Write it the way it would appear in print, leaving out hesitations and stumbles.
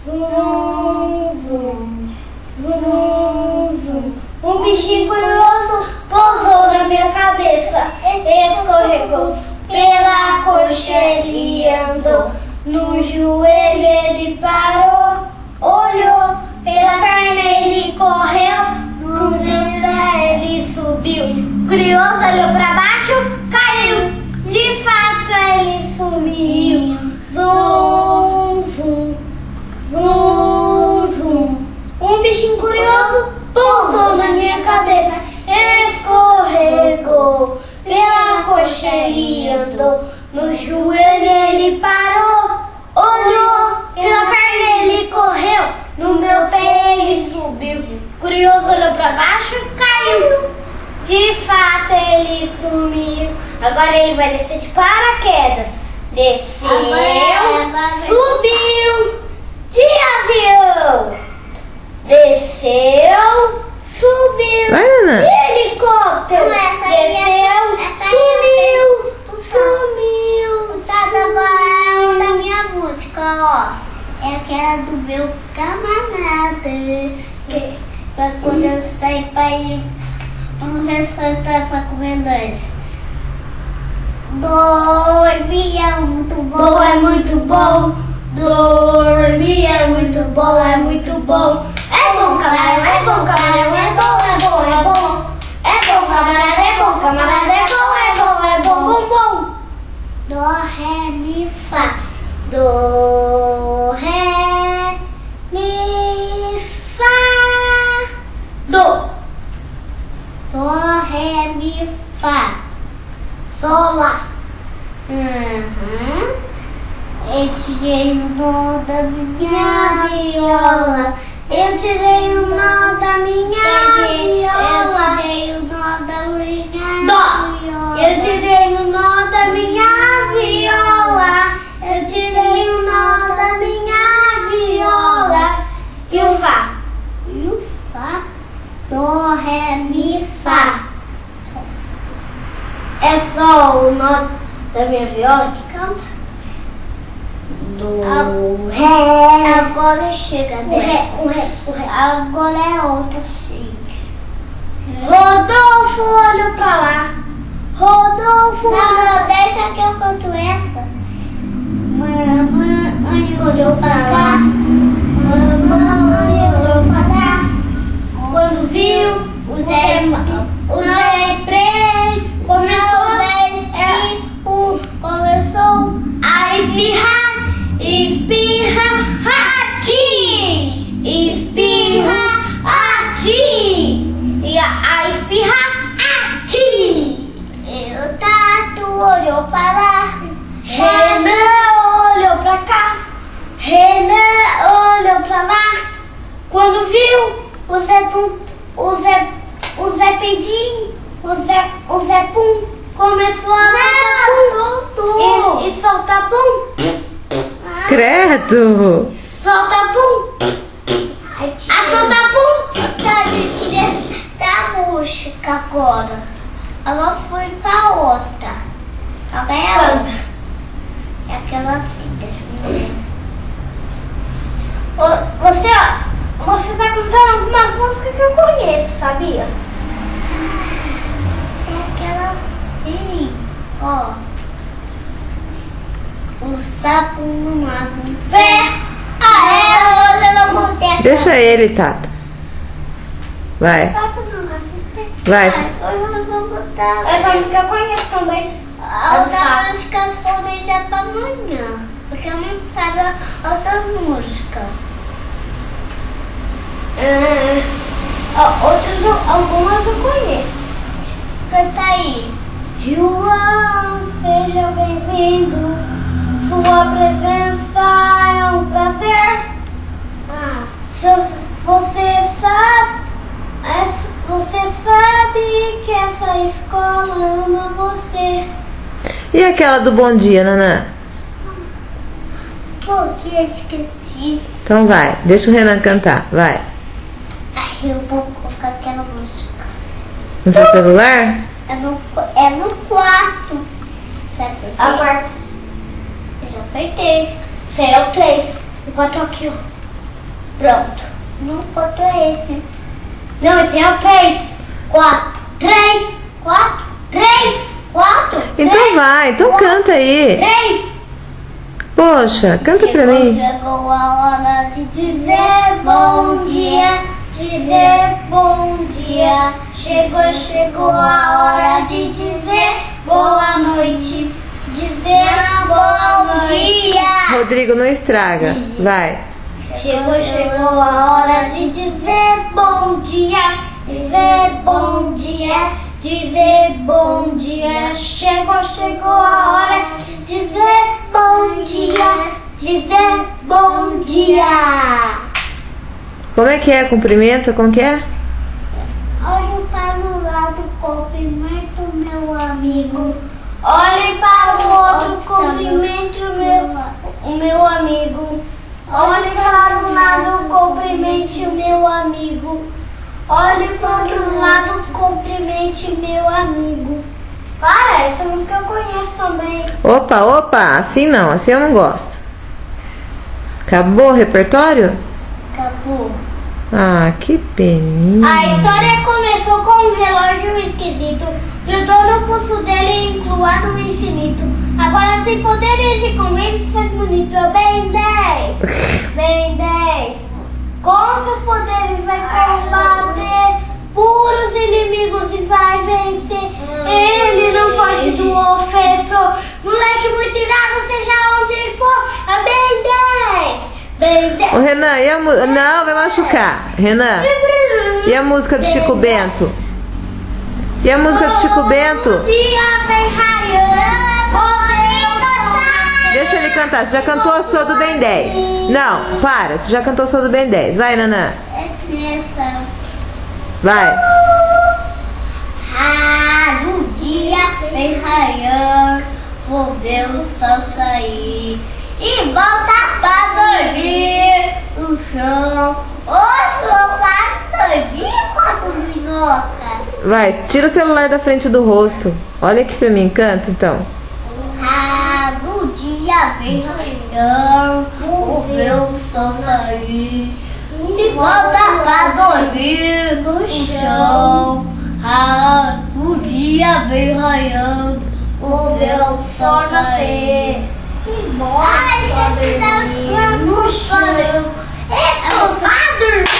Zum, zum, zum, zum. Um bichinho curioso pousou na minha cabeça, escorregou pela coxa, ele andou. No joelho ele parou, olhou pela perna, ele correu. No dedo ele subiu. Curioso olhou pra baixo, caiu. De fato ele sumiu. Zum, zum, zum, zum. Um bichinho curioso pousou na minha cabeça, escorregou pela coxa, ele andou. No joelho ele parou, olhou pela perna, ele correu. No meu pé ele subiu. Curioso olhou pra baixo, caiu. De fato ele sumiu. Agora ele vai descer de paraquedas. Desceu, subiu de avião. Desceu, subiu. Vai, Ana. De helicóptero. Desceu, sumiu. Sumiu. Agora é da minha música, ó. É aquela do meu camarada. Pra quando eu sair pra ir um restaurante pra comer lanche. Dormir é muito bom, É muito bom. Dormir é muito bom, é muito bom. É bom, camarada, é bom, camarada, é bom, é bom, é bom. É bom, camarada, é bom, camarada, é bom, é bom, é bom, bom, bom. Dó, ré, mi, fá. Do, ré, mi, fá. Do. Dó, ré, mi, fá. Sol, lá. Eu tirei o nó da minha viola. Eu tirei o nó da minha viola. Eu tirei o nó da minha Dó. viola. Eu tirei o nó da minha viola. Eu tirei o nó da minha viola. E o Fá? E o Fá. Dó, ré, mi, fá. É só o nó da minha viola que canta? Do, ré. Agora chega O dessa. ré, o ré, o ré. Agora é outra sim. Rodolfo olhou pra lá. Rodolfo Não, deixa que eu canto essa. Mamãe olhou pra cá. Mamãe olhou pra lá. quando viu O Zé Spray começou a espirrar, espirra, atim, espirra, atim, e a espirra, atim. o Tato olhou para lá. Renan olhou pra cá, Renan olhou pra lá, quando viu o Zé Peidinho, o Zé Pum começou a soltar pum e solta pum, Credo! solta pum, a solta pum. Tá, gente, da música agora. Agora fui pra outra. Agora é a outra. Canta. É aquela assim, deixa eu ver. Você tá cantando algumas músicas que eu conheço, sabia? É aquela assim, ó. O sapo não abre um Pé. outra eu não contei. Deixa ele, Tato. Vai, Sapo não abre um pé. vai. Hoje eu não vou botar. Essa música eu conheço também. Outras músicas podem ser pra amanhã. Porque eu não sabia outras músicas. Algumas eu conheço. Canta aí. João, seja bem-vindo. Sua presença é um prazer. Você sabe que essa escola ama você. E aquela do bom dia, Nanã? Pô, que eu esqueci. Então vai, deixa o Renan cantar, vai. Aí eu vou colocar aquela música. No seu celular? É no quarto. Você apertou? A quarta. Eu já apertei. Você é o 3. O 4 aqui, ó. Pronto. Não ponto é esse. Não, esse é o 3. 4. 3. 4. 3. 4. Então vai, então canta aí. 3. Poxa, canta pra mim. Chegou a hora de Dizer bom dia. Dizer bom dia. Chegou a hora de dizer boa noite. Dizer bom dia. Rodrigo, não estraga. Vai. Chegou a hora de dizer bom dia. Dizer bom dia. Dizer bom dia. Chegou a hora de dizer bom dia. Dizer bom dia. Como é que é? Cumprimenta? Como que é? Olhe para o lado, cumprimento meu amigo. Olhe para o outro, cumprimente o meu amigo. Olhe para o lado, cumprimente o meu amigo. Olhe para o outro lado, cumprimente meu amigo. Para, essa música eu conheço também. Opa, assim não, assim eu não gosto. Acabou o repertório? Acabou. Ah, que peninha. A história começou com um relógio esquisito. Grudou no pulso dele, incluado no infinito. Agora tem poderes e com eles faz bonito. Bem 10, bem 10. Com seus poderes vai combater puros inimigos e vai vencer. Ele não foge do ofensor. Moleque muito irado, seja onde for. Bem 10. Bem 10. Ô Renan, e a música? Não, vai machucar. Renan, e a música do Chico Bento? E a música do Chico Bento? O dia vem raiando. Deixa ele cantar. Você já cantou a sua do Bem 10? Não, para. Você já cantou a sua do Bem 10. Vai, Nanã. É essa. Vai. O dia vem raiando, vou ver o sol sair e volta pra dormir no chão. O sol vai dormir quando minhoca. Vai, tira o celular da frente do rosto. Olha aqui pra mim, canta então. O dia vem raiando, vou ver o sol sair e volta pra dormir no chão. O dia vem raiando, vou ver o sol nascer e volta pra dormir no chão. É só pra dormir.